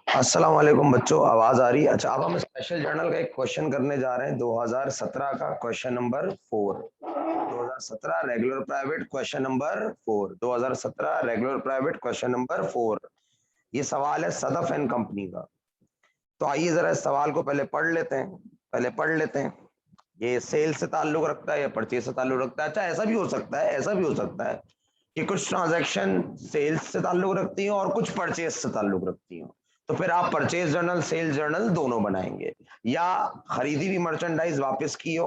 अस्सलाम वालेकुम बच्चों, आवाज आ रही है? अच्छा, अब हम स्पेशल जर्नल का एक क्वेश्चन करने जा रहे हैं 2017 का question number 4। 2017 regular private question number 4। 2017 regular private question number 4। ये सवाल है सदफ एंड कंपनी का। तो आइए जरा इस सवाल को पहले पढ़ लेते हैं। ये सेल से ताल्लुक रखता है या परचेज से ताल्लुक रखता है? अच्छा, ऐसा भी हो सकता है कि कुछ ट्रांजैक्शन सेल्स से ताल्लुक रखती हैं और कुछ परचेज से ताल्लुक रखती हैं। तो फिर आप परचेज जर्नल सेल्स जर्नल दोनों बनाएंगे, या खरीदी हुई मर्चेंडाइज वापस की हो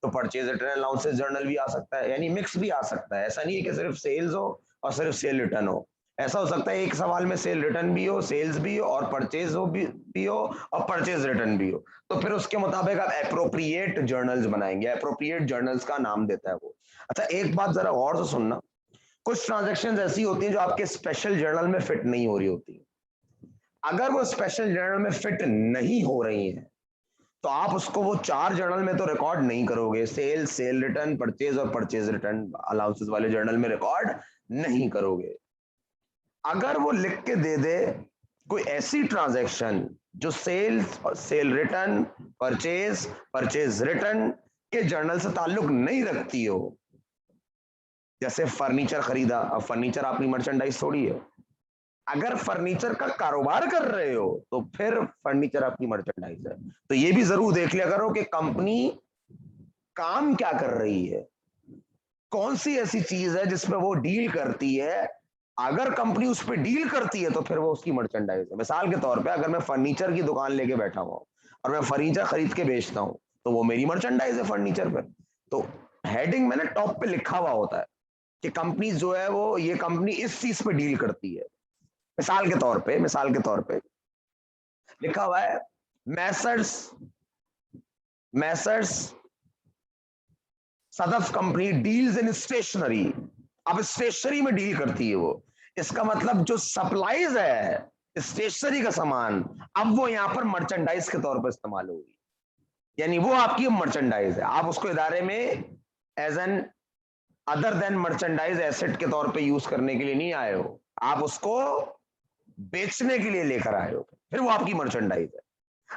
तो परचेज रिटर्न अलाउंसेस जर्नल भी आ सकता है, यानी मिक्स भी आ सकता है। ऐसा नहीं है कि सिर्फ सेल्स हो और सिर्फ सेल रिटर्न हो। ऐसा हो सकता है एक सवाल में सेल रिटर्न भी हो, सेल्स भी हो और परचेज भी हो और परचेज रिटर्न भी हो। तो फिर उसके मुताबिक आप एप्रोप्रिएट जर्नल्स बनाएंगे। एप्रोप्रिएट जर्नल्स का नाम देता है वो। अच्छा, एक बात जरा गौर से सुनना। कुछ ट्रांजेक्शन ऐसी होती हैं जो आपके स्पेशल जर्नल में फिट नहीं हो रही होती। अगर वो स्पेशल जर्नल में फिट नहीं हो रही है तो आप उसको वो चार जर्नल में तो रिकॉर्ड नहीं करोगे। सेल, सेल रिटर्न, परचेज और परचेज रिटर्न अलाउंसेस वाले जर्नल में रिकॉर्ड नहीं करोगे। अगर वो लिख के दे दे कोई ऐसी ट्रांजैक्शन जो sales, sale return, purchase, purchase return के जर्नल से ताल्लुक नहीं रखती हो, जैसे फर्नीचर खरीदा। अब फर्नीचर आपकी मर्चेंडाइज थोड़ी है। अगर फर्नीचर का कारोबार कर रहे हो तो फिर फर्नीचर आपकी मर्चेंडाइज है। तो ये भी जरूर देख लिया करो कि कंपनी काम क्या कर रही है, कौन सी ऐसी चीज है जिसमें वो डील करती है। अगर कंपनी उस पर डील करती है तो फिर वो उसकी मर्चेंडाइज है। मिसाल के तौर पे अगर मैं फर्नीचर की दुकान लेके बैठा हुआ और मैं फर्नीचर खरीद के बेचता हूं तो वो मेरी मर्चेंडाइज है फर्नीचर पर। तो हेडिंग में ना टॉप पे लिखा हुआ होता है कि कंपनी जो है वो, ये कंपनी इस चीज पे डील करती है। मिसाल के तौर पे लिखा हुआ है messrs messrs Sadaf company deals in stationery. अब स्टेशनरी में डील करती है वो। इसका मतलब जो सप्लाईज है स्टेशनरी का सामान, अब वो यहां पर मर्चेंडाइज के तौर पर इस्तेमाल होगी। यानी वो आपकी मर्चेंडाइज है। आप उसको इदारे में as an other than merchandise asset के तौर पे यूज करने के लिए नहीं आए हो, आप उसको बेचने के लिए लेकर आए हो, फिर वो आपकी मर्चेंडाइज है।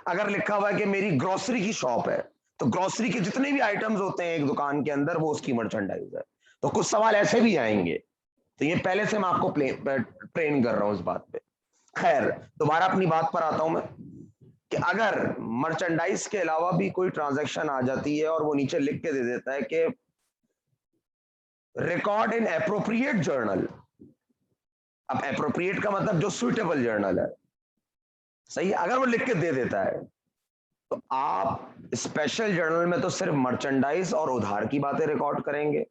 अगर लिखा हुआ है कि मेरी ग्रोसरी की शॉप है तो ग्रोसरी के जितने भी आइटम्स होते हैं एक दुकान के अंदर वो उसकी मर्चेंडाइज है। तो कुछ सवाल ऐसे भी आएंगे। तो ये पहले से मैं आपको ट्रेन कर रहा हूं इस बात पे। खैर, दोबारा अपनी बात पर आता हूं मैं कि अगर मर्चेंडाइज के अलावा भी कोई ट्रांजैक्शन आ जाती है और वो नीचे लिख के दे देता है कि रिकॉर्ड इन एप्रोप्रिएट जर्नल। अब एप्रोप्रिएट का मतलब जो सुइटेबल जर्नल है, सही है। अगर वो लिख के दे देता है तो आप स्पेशल जर्नल में तो सिर्फ मर्चेंडाइज और उधार की बातें रिकॉर्ड करेंगे,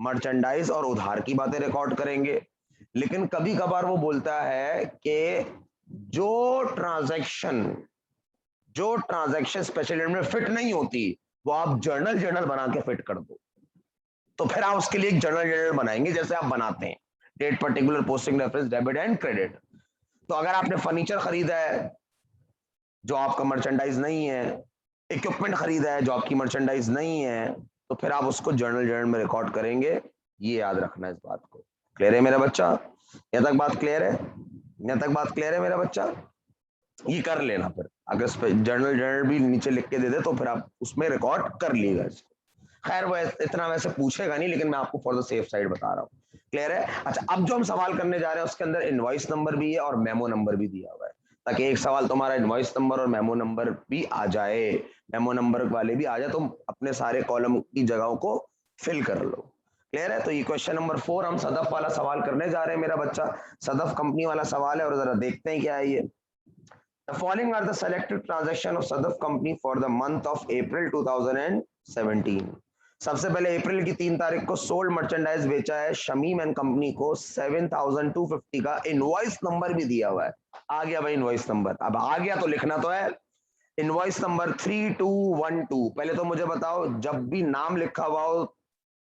मर्चेंडाइज और उधार की बातें रिकॉर्ड करेंगे। लेकिन कभी कभार वो बोलता है कि जो ट्रांजैक्शन जो ट्रांजैक्शन स्पेशल जर्नल में फिट नहीं होती वो आप जर्नल जर्नल बना के फिट कर दो। तो फिर आप उसके लिए एक जर्नल जर्नल बनाएंगे जैसे आप बनाते हैं date, particular, posting reference, debit and credit. तो अगर आपने फर्नीचर खरीदा है जो आपका मर्चेंडाइज नहीं है, इक्विपमेंट खरीदा है जो आपकी मर्चेंडाइज नहीं है, तो फिर आप उसको जर्नल जर्नल में रिकॉर्ड करेंगे। ये याद रखना है इस बात को। क्लियर है मेरा बच्चा? यहाँ तक बात क्लियर है? यहाँ तक बात क्लियर है मेरा बच्चा? ये कर लेना फिर। अगर जर्नल जर्नल भी नीचे लिख के दे दे तो फिर आप उसमें रिकॉर्ड कर लीजिएगा। खैर वो इतना वैसे पूछेगा नहीं, लेकिन मैं आपको फॉर द सेफ साइड बता रहा हूँ। क्लियर है? अच्छा, अब जो हम सवाल करने जा रहे हैं उसके अंदर इनवॉइस नंबर भी है और मेमो नंबर भी दिया हुआ है, ताकि एक सवाल तुम्हारा इनवॉइस नंबर और मेमो नंबर भी आ जाए, मेमो नंबर वाले भी आ जाए, तुम अपने सारे कॉलम की जगहों को फिल कर लो। क्लियर है? तो ये क्वेश्चन नंबर 4 हम सदफ वाला सवाल करने जा रहे हैं मेरा बच्चा। सदफ कंपनी वाला सवाल है और जरा देखते हैं क्या है ये। The following are the selected transactions of Sadaf Company for the month of April 2017. सबसे पहले अप्रैल की 3 तारीख को सोल्ड मर्चेंडाइज बेचा है शमीम एंड कंपनी को 7250 का। इनवॉइस नंबर भी दिया हुआ है। आ गया भाई इनवॉइस नंबर। अब आ गया तो लिखना तो है। Invoice number 3212। पहले तो मुझे बताओ, जब भी नाम लिखा हुआ हो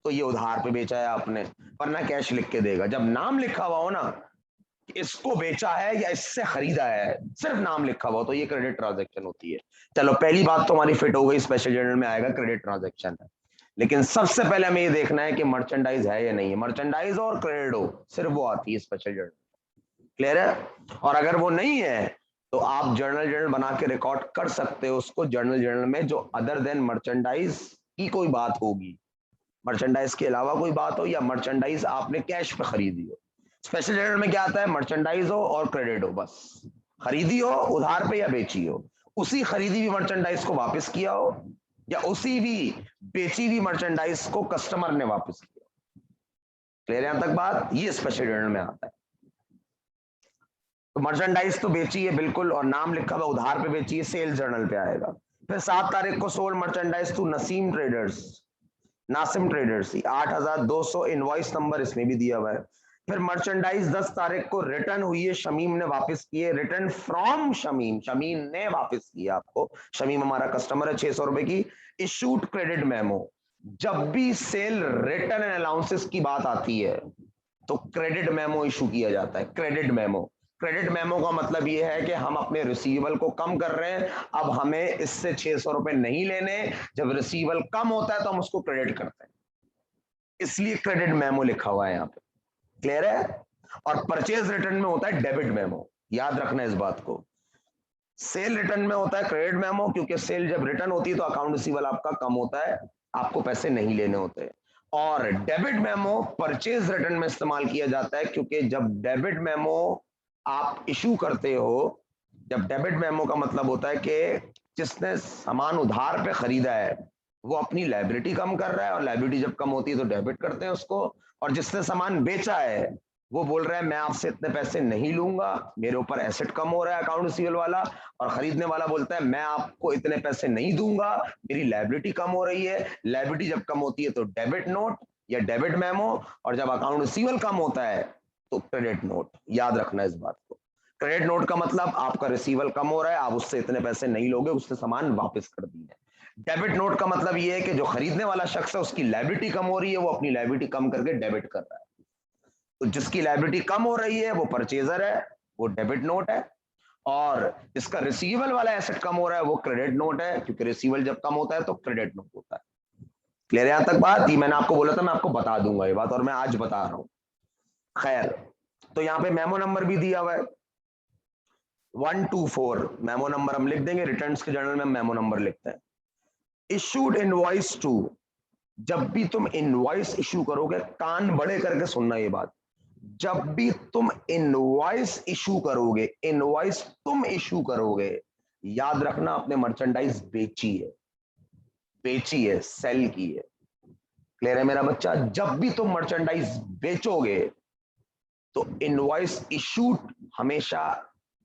तो ये उधार पे बेचा है आपने, वरना कैश लिख के देगा। जब नाम लिखा हुआ हो ना, इसको बेचा है या इससे खरीदा है, सिर्फ नाम लिखा हुआ तो ये क्रेडिट ट्रांजैक्शन होती है। चलो, पहली बात तो हमारी फिट हो गई, स्पेशल जर्नल में आएगा क्रेडिट ट्रांजैक्शन है। लेकिन सबसे पहले हमें ये देखना है कि मर्चेंडाइज है या नहीं है। मर्चेंडाइज और क्रेडिट हो सिर्फ वो आती है स्पेशल जर्नल। क्लियर है? और अगर वो नहीं है तो आप जर्नल बना के रिकॉर्ड कर सकते हो उसको जर्नल में, जो अदर देन मर्चेंडाइज की कोई बात होगी, मर्चेंडाइज के अलावा कोई बात हो, या मर्चेंडाइज आपने कैश पे खरीदी हो। स्पेशल जर्नल में क्या आता है? मर्चेंडाइज हो और क्रेडिट हो, बस खरीदी हो उधार पे या बेची हो, उसी खरीदी हुई मर्चेंडाइज को वापस किया हो, या उसी भी बेची हुई मर्चेंडाइज को कस्टमर ने वापस किया। क्लियर है यहां तक बात? ये स्पेशल जर्नल में आता है। तो मर्चेंडाइज तो बेची है बिल्कुल, और नाम लिखा हुआ उधार पे बेची है, सेल्स जर्नल पे आएगा। फिर 7 तारीख को sold merchandise to Naseem traders, Nasim traders, 8,200 invoice number इसमें भी दिया हुआ है। फिर मर्चेंडाइज 10 तारीख को रिटर्न हुई है, शमीम ने वापस किए, रिटर्न फ्रॉम शमीम, शमीम ने वापस किया आपको, शमीम हमारा कस्टमर है, 600 रुपए की। इशूड क्रेडिट मेमो, जब भी सेल रिटर्न एंड अलाउंसेस की बात आती है तो क्रेडिट मेमो इशू किया जाता है। क्रेडिट मेमो, क्रेडिट मेमो का मतलब ये है कि हम अपने रिसीवेबल को कम कर रहे हैं, अब हमें इससे 600 रुपए नहीं लेने, जब रिसीवेबल कम होता है तो हम उसको क्रेडिट करते हैं, इसलिए क्रेडिट मेमो लिखा हुआ है यहाँ पे। क्लियर है? और परचेज रिटर्न में होता है डेबिट मेमो, याद रखना इस बात को। सेल रिटर्न में होता है क्रेडिट मेमो, क्योंकि सेल जब रिटर्न होती है तो अकाउंट रिसीवेबल आपका कम होता है, आपको पैसे नहीं लेने होते। और डेबिट मेमो परचेज रिटर्न में इस्तेमाल किया जाता है, क्योंकि जब डेबिट मेमो आप इशू करते हो, जब डेबिट मेमो का मतलब होता है कि जिसने सामान उधार पे खरीदा है वो अपनी लायबिलिटी कम कर रहा है, और लायबिलिटी जब कम होती है तो डेबिट करते हैं उसको, और जिसने सामान बेचा है वो बोल रहा है मैं आपसे इतने पैसे नहीं लूंगा, मेरे ऊपर एसेट कम हो रहा है अकाउंट रिसीवेबल वाला, और खरीदने वाला बोलता है मैं आपको इतने पैसे नहीं दूंगा, मेरी लायबिलिटी कम हो रही है। लायबिलिटी जब कम होती है तो डेबिट नोट या डेबिट मेमो, और जब अकाउंट रिसीवेबल कम होता है तो क्रेडिट नोट। याद रखना इस बात को। क्रेडिट नोट का मतलब आपका रिसीवेबल कम हो रहा है, आप उससे इतने पैसे नहीं लोगे, उससे सामान वापस कर दिए। डेबिट नोट का मतलब ये है कि जो खरीदने वाला शख्स है उसकी लायबिलिटी कम हो रही है, वो अपनी लायबिलिटी कम करके डेबिट कर रहा है। तो जिसकी लायबिलिटी कम हो रही है वो परचेजर है, वो डेबिट नोट है, और जिसका रिसीवेबल वाला एसेट कम हो रहा है वो क्रेडिट नोट है, क्योंकि रिसीवेबल जब कम होता है तो क्रेडिट नोट होता है। क्लियर है यहां तक बात? ये मैंने आपको बोला था मैं आपको बता दूंगा ये बात, और मैं आज बता रहा हूं। खैर, तो यहाँ पे मेमो नंबर भी दिया हुआ है 124, मेमो नंबर हम लिख देंगे, रिटर्न्स के जर्नल में मेमो नंबर लिखते हैं। इशूड इनवॉइस टू, जब भी तुम इनवॉइस इशू करोगे, कान बड़े करके सुनना ये बात, जब भी तुम इनवॉइस इशू करोगे, इनवॉइस तुम इशू करोगे, याद रखना आपने मर्चेंडाइज बेची है, बेची है, सेल की है। क्लियर है मेरा बच्चा? जब भी तुम मर्चेंडाइज बेचोगे तो इनवॉइस इशूड हमेशा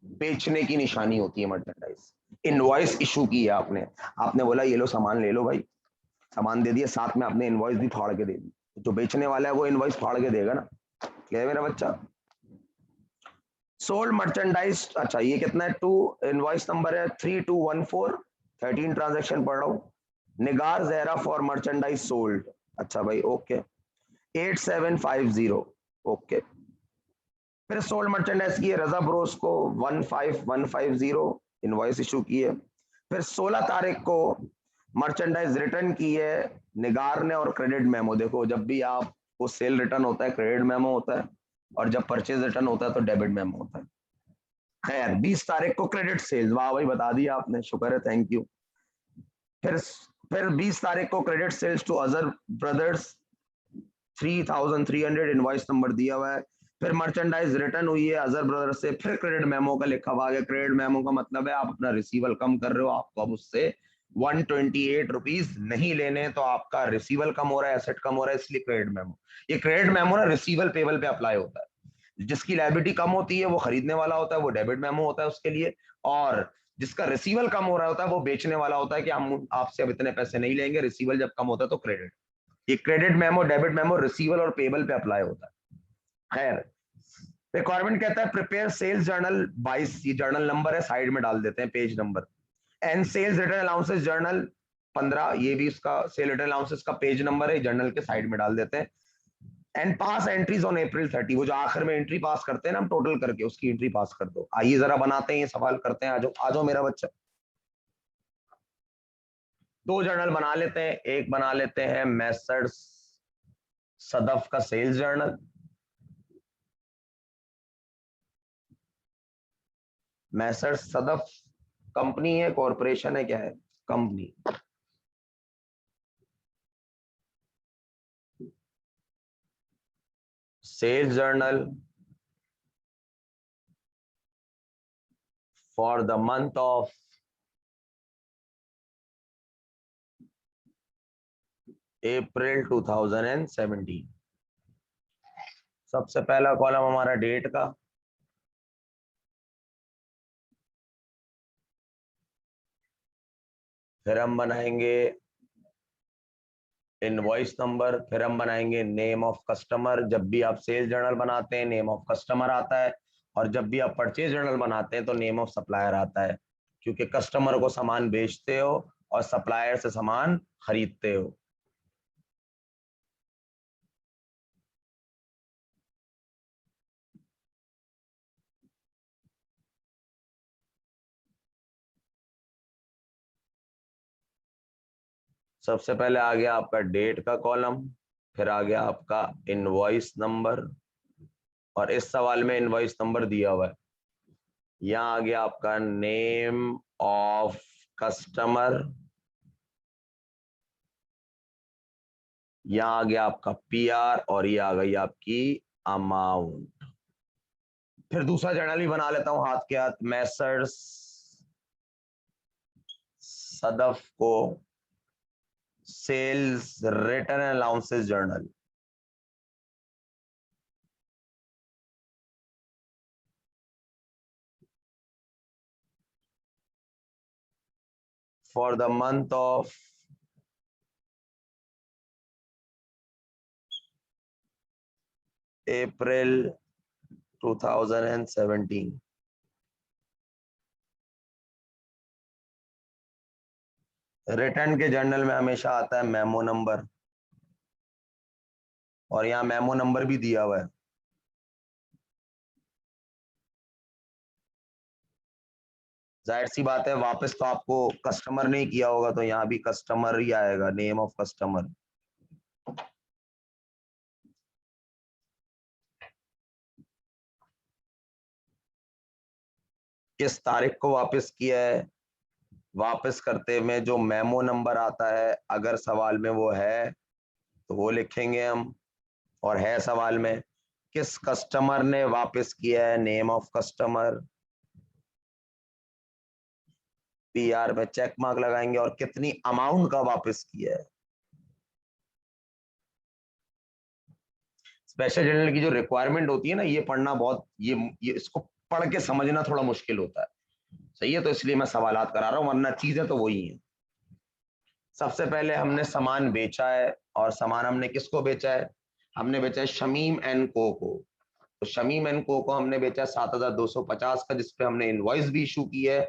बेचने की निशानी होती है। मर्चेंडाइज इनवॉइस इशू की है आपने, आपने बोला ये लो सामान ले लो भाई, सामान दे दिया, साथ में आपने इनवॉइस भी फाड़ के दे दी, जो बेचने वाला है वो इनवॉइस फाड़ के देगा ना। क्लियर है मेरा बच्चा? सोल्ड मर्चेंडाइज, अच्छा ये कितना है? टू, इनवॉइस नंबर है 3214, 13 ट्रांजेक्शन पढ़ रहा हूं। निगार जहरा फॉर मर्चेंडाइज सोल्ड, अच्छा भाई ओके, 8750, ओके। फिर सोल्ड मर्चेंडाइज की है रजा ब्रोस को 15150, इनवॉइस इशू की है। फिर 16 तारीख को मर्चेंडाइज रिटर्न की है निगार ने, और क्रेडिट मेमो, देखो जब भी आपको सेल रिटर्न होता है क्रेडिट मेमो होता है, और जब परचेज रिटर्न होता है तो डेबिट मेमो होता है। खैर 20 तारीख को क्रेडिट सेल्स, वाह भाई बता दिया आपने, शुक्र है, थैंक यू। फिर 20 तारीख को क्रेडिट सेल्स टू अजर ब्रदर्स 3300, इनवॉइस नंबर दिया हुआ है। फिर मर्चेंडाइज रिटर्न हुई है अजर ब्रदर्स से, फिर क्रेडिट मेमो का लिखा हुआ है। क्रेडिट मेमो का मतलब है आप अपना रिसीवल कम कर रहे हो, आपको अब उससे 128 रुपीज नहीं लेने, तो आपका रिसीवल कम हो रहा है, एसेट कम हो रहा है, इसलिए क्रेडिट मेमो। ये क्रेडिट मेमो ना रिसीवल पेबल पे अप्लाई होता है, जिसकी लायबिलिटी कम होती है वो खरीदने वाला होता है, वो डेबिट मेमो होता है उसके लिए, और जिसका रिसीवल कम हो रहा होता है वो बेचने वाला होता है कि हम आपसे अब इतने पैसे नहीं लेंगे, रिसीवल जब कम होता है तो क्रेडिट। ये क्रेडिट मेमो डेबिट मेमो रिसीवल और पेबल पे अप्लाई होता है। खैर, रिक्वायरमेंट कहता है प्रिपेयर सेल्स जर्नल 22, ये जर्नल नंबर है, साइड में डाल देते हैं page number, and sales return allowances journal 15, ये भी इसका सेल रिटर्न अलाउंसेस का पेज नंबर है, जर्नल के साइड में डाल देते हैं। And pass entries on April 30, वो जो आखिर में एंट्री पास करते हैं ना हम टोटल करके, उसकी एंट्री पास कर दो। आइए जरा बनाते हैं, ये सवाल करते हैं, आ जाओ मेरा बच्चा। दो जर्नल बना लेते हैं, एक बना लेते हैं मेसर्स सदफ का sales journal, Messrs Sadaf company है, कॉरपोरेशन है, क्या है? Company. Sales journal for the month of April 2017। सबसे पहला कॉलम हमारा डेट का, फिर हम बनाएंगे इनवॉइस नंबर, फिर हम बनाएंगे नेम ऑफ कस्टमर। जब भी आप सेल्स जर्नल बनाते हैं नेम ऑफ कस्टमर आता है, और जब भी आप परचेज जर्नल बनाते हैं तो नेम ऑफ सप्लायर आता है, क्योंकि कस्टमर को सामान बेचते हो और सप्लायर से सामान खरीदते हो। सबसे पहले आ गया आपका डेट का कॉलम, फिर आ गया आपका इनवॉइस नंबर, और इस सवाल में इनवॉइस नंबर दिया हुआ है। यहाँ आ गया आपका नेम ऑफ कस्टमर, यहाँ आ गया आपका पीआर, और ये आ गई आपकी अमाउंट। फिर दूसरा जर्नल भी बना लेता हूं हाथ के हाथ। मैसर्स सदफ को sales return allowances journal, for the month of April 2017। Return के जर्नल में हमेशा आता है मेमो नंबर, और यहाँ मेमो नंबर भी दिया हुआ है। जाहिर सी बात है, वापस तो आपको कस्टमर ने किया होगा, तो यहाँ भी कस्टमर ही आएगा, नेम ऑफ कस्टमर। किस तारीख को वापस किया है, वापस करते में जो मेमो नंबर आता है, अगर सवाल में वो है तो वो लिखेंगे हम, और है सवाल में किस कस्टमर ने वापस किया है, नेम ऑफ कस्टमर। पीआर में चेक मार्क लगाएंगे, और कितनी अमाउंट का वापस किया है। स्पेशल जर्नल की जो रिक्वायरमेंट होती है ना, ये पढ़ना बहुत, ये इसको पढ़ के समझना थोड़ा मुश्किल होता है। सही है, तो इसलिए मैं सवालात करा रहा हूं, वरना चीजें तो वही है। सबसे पहले हमने सामान बेचा है, और सामान हमने किसको बेचा है? हमने बेचा है शमीम एंड को। तो शमीम एंड को हमने बेचा 7,250 का, जिसपे हमने इनवॉइस भी इशू की है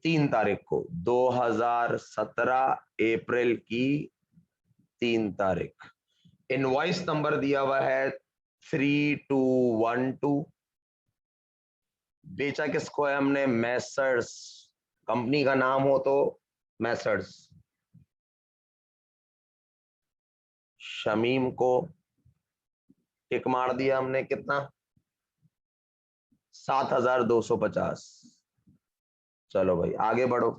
3 तारीख को, 2017 अप्रैल की 3 तारीख। इनवॉइस नंबर दिया हुआ है 3212। बेचा किसको है हमने? मैसर्स, कंपनी का नाम हो तो मैसर्स शमीम को टिक मार दिया हमने, कितना? 7,250। चलो भाई आगे बढ़ो।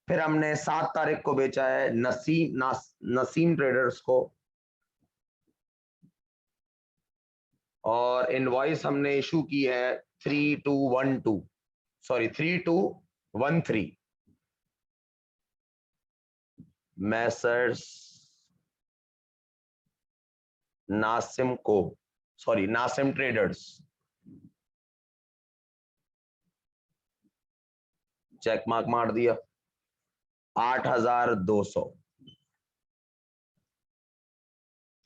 फिर हमने 7 तारीख को बेचा है नसीम ट्रेडर्स को, और इनवॉइस हमने इशू की है 3212, सॉरी 3213। मैसर्स नासिम को, सॉरी नासिम ट्रेडर्स, चेक मार्क मार दिया 8,200।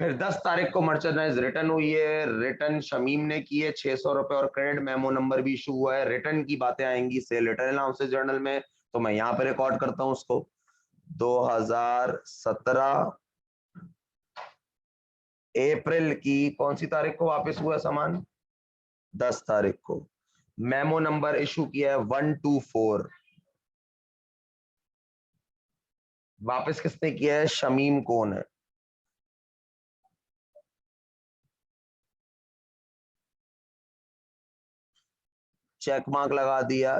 फिर 10 तारीख को मर्चेंडाइज रिटर्न हुई है, रिटर्न शमीम ने की है 600 रुपए, और क्रेडिट मेमो नंबर भी इशू हुआ है। रिटर्न की बातें आएंगी सेल रिटर्न अलाउंसेस जर्नल में, तो मैं यहाँ पे रिकॉर्ड करता हूँ उसको। 2017 अप्रैल की कौन सी तारीख को वापस हुआ सामान? 10 तारीख को। मेमो नंबर इशू किया है 124। वापस किसने किया है? शमीम कौन है? चेक मार्क लगा दिया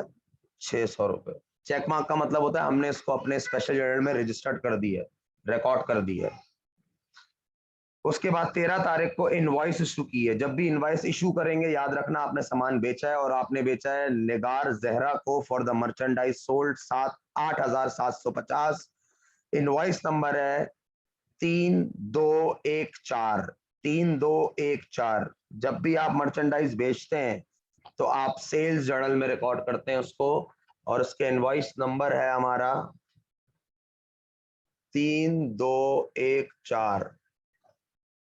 ₹600। चेक मार्क का मतलब होता है हमने इसको अपने स्पेशल जर्नल में रजिस्टर्ड कर दी है, रिकॉर्ड कर दी है। उसके बाद 13 तारीख को इनवॉइस इशू की है। जब भी इनवॉइस इशू करेंगे याद रखना आपने सामान बेचा है और आपने बेचा है निगार जहरा को for the merchandise sold 8,750। Invoice number है 3214। 3214। जब भी आप मर्चेंडाइज बेचते हैं तो आप सेल्स जर्नल में रिकॉर्ड करते हैं उसको, और उसके इनवॉइस नंबर है हमारा 3214।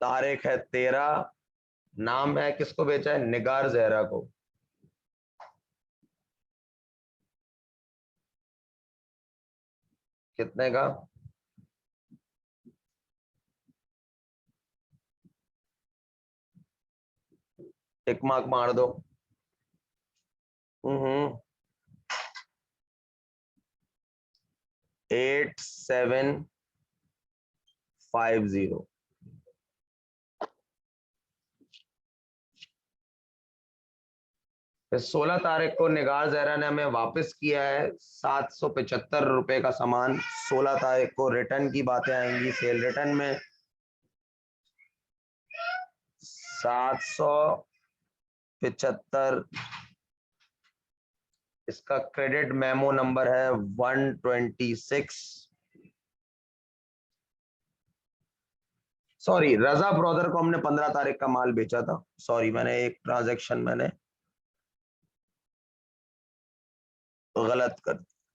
तारीख है 13। नाम है किसको बेचा है? निगार जहरा को। कितने का? टिक मार्क मार दो। 8750। 16 तारीख को निगार जहरा ने हमें वापस किया है ₹775 का सामान। 16 तारीख को रिटर्न की बातें आएंगी, सेल रिटर्न में 775। इसका क्रेडिट मेमो नंबर है 126। सॉरी, रजा ब्रदर को हमने 15 तारीख का माल बेचा था। सॉरी, मैंने एक ट्रांजैक्शन मैंने गलत कर,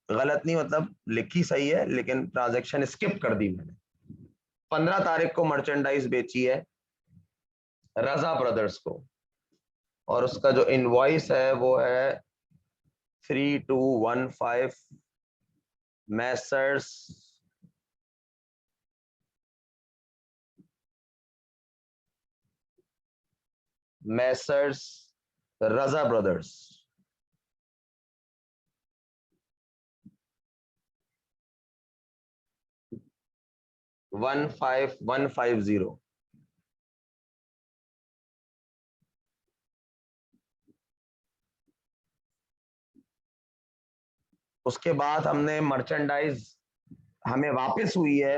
गलत नहीं मतलब लिखी सही है लेकिन ट्रांजैक्शन स्किप कर दी मैंने। 15 तारीख को मर्चेंडाइज बेची है रजा ब्रदर्स को, और उसका जो इनवॉइस है वो है 3215। मैसर्स मैसर्स रजा ब्रदर्स। 15150। उसके बाद हमने मर्चेंडाइज हमें वापस हुई है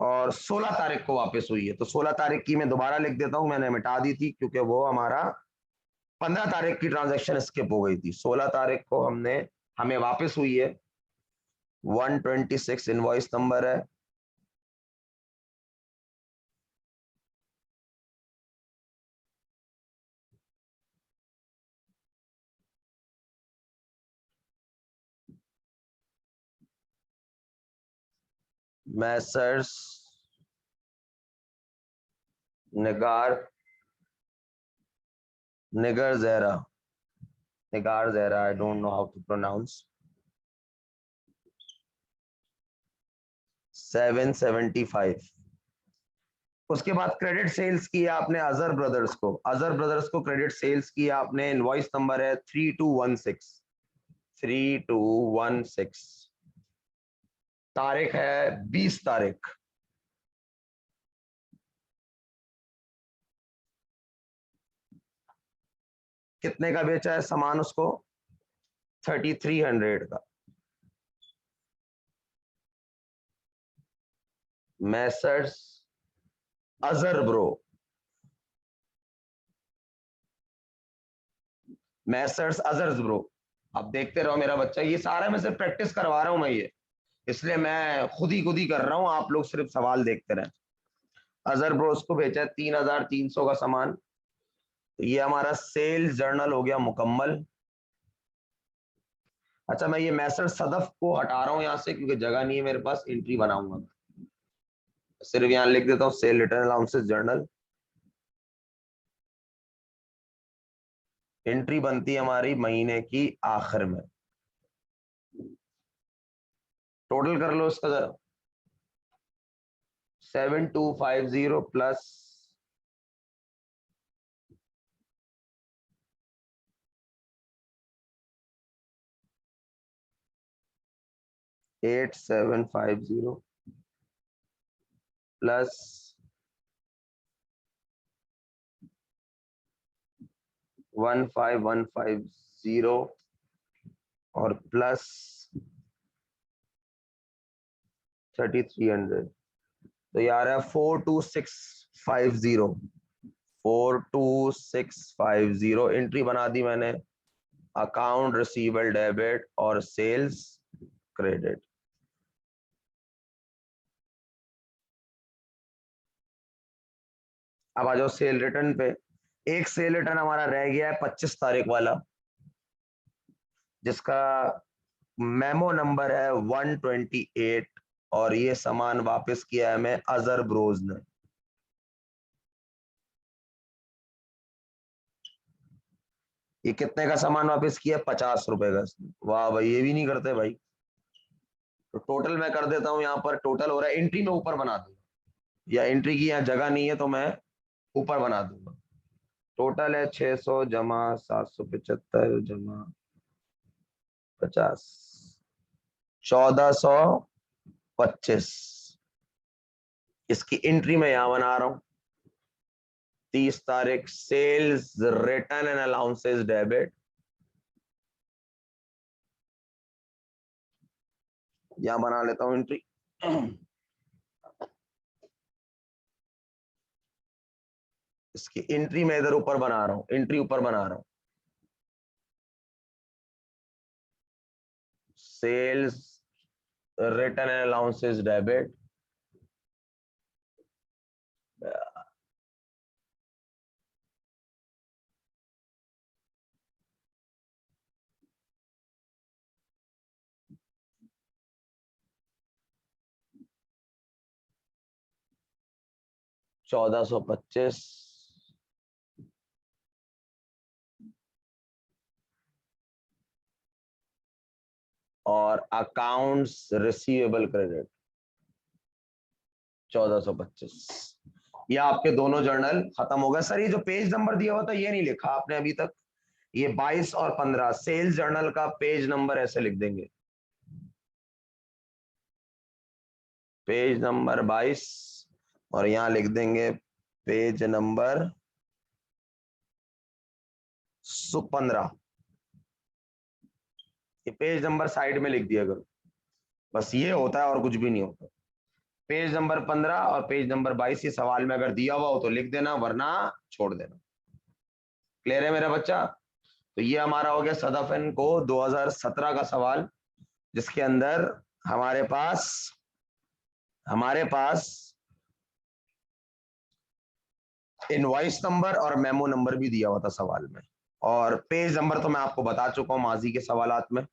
और 16 तारीख को वापस हुई है। तो 16 तारीख की मैं दोबारा लिख देता हूं, मैंने मिटा दी थी क्योंकि वो हमारा 15 तारीख की ट्रांजैक्शन स्किप हो गई थी। 16 तारीख को हमने हमें वापस हुई है 126 इनवॉइस नंबर है। Messrs Nigar Nigar Zahra Nigar Zahra, I don't know how to pronounce. 775। उसके बाद क्रेडिट सेल्स किया आपने अजहर ब्रदर्स को। अजहर ब्रदर्स को क्रेडिट सेल्स किया आपने। इनवॉइस नंबर है 3216। 3216। तारीख है 20 तारीख। कितने का बेचा है सामान उसको? 3300 का। Messrs Azhar bro Messrs Azhar bro. आप देखते रहो मेरा बच्चा, ये सारा मैं सिर्फ प्रैक्टिस करवा रहा हूं मैं ये, इसलिए मैं खुद ही कर रहा हूं, आप लोग सिर्फ सवाल देखते रहे। अजहर ब्रोस को बेचा है 3300 का सामान। तो ये हमारा सेल्स जर्नल हो गया मुकम्मल। अच्छा, मैं ये मैसर सदफ को हटा रहा हूं यहां से क्योंकि जगह नहीं है मेरे पास, एंट्री बनाऊंगा। सिर्फ यहां लिख देता हूं cell return allowances journal. Entry बनती है हमारी महीने की आखिर में। टोटल कर लो इसका जरा। 7250 प्लस 8750 प्लस 15150 और प्लस 3300, तो ये आ रहा है 42650। 42650 एंट्री बना दी मैंने, अकाउंट रिसीवेबल डेबिट और सेल्स क्रेडिट। अब आ जाओ सेल रिटर्न पे। एक सेल रिटर्न हमारा रह गया है 25 तारीख वाला, जिसका मेमो नंबर है 128, और ये सामान वापस किया है हमें अजहर ब्रोज ने। ये कितने का सामान वापस किया? 50 रुपए का। वाह भाई, ये भी नहीं करते भाई। तो टोटल मैं कर देता हूं, यहाँ पर टोटल हो रहा है, एंट्री में ऊपर बना दूंगा, या एंट्री की यहाँ जगह नहीं है तो मैं ऊपर बना दूंगा। टोटल है 600 जमा 775 जमा 50, 1425। इसकी एंट्री में यहां बना रहा हूं, 30 तारीख sales return and allowances debit, यहां बना लेता हूं एंट्री। इसकी एंट्री में इधर ऊपर बना रहा हूं, एंट्री ऊपर बना रहा हूं, sales return and allowances debit, 1425, और अकाउंट्स रिसीवेबल क्रेडिट 1425। ये आपके दोनों जर्नल खत्म हो गए। सर ये जो पेज नंबर दिया हुआ था ये नहीं लिखा आपने अभी तक, ये 22 और 15 सेल्स जर्नल का पेज नंबर ऐसे लिख देंगे, पेज नंबर 22, और यहां लिख देंगे पेज नंबर 15। ये पेज नंबर साइड में लिख दिया करो, बस ये होता है और कुछ भी नहीं होता। पेज नंबर 15 और पेज नंबर 22 ये सवाल में अगर दिया हुआ हो तो लिख देना, वरना छोड़ देना। क्लियर है मेरा बच्चा? तो ये हमारा हो गया सदाफन को 2017 का सवाल, जिसके अंदर हमारे पास इनवॉइस नंबर और मेमो नंबर भी दिया हुआ था सवाल में, और पेज नंबर तो मैं आपको बता चुका हूं माजी के सवालात में,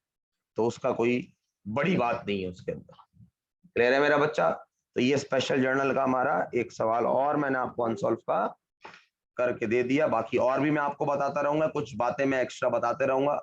तो उसका कोई बड़ी बात नहीं है उसके अंदर। क्लियर है मेरा बच्चा? तो ये स्पेशल जर्नल का हमारा एक सवाल और मैंने आपको अनसॉल्व का करके दे दिया। बाकी और भी मैं आपको बताता रहूंगा, कुछ बातें मैं एक्स्ट्रा बताते रहूंगा।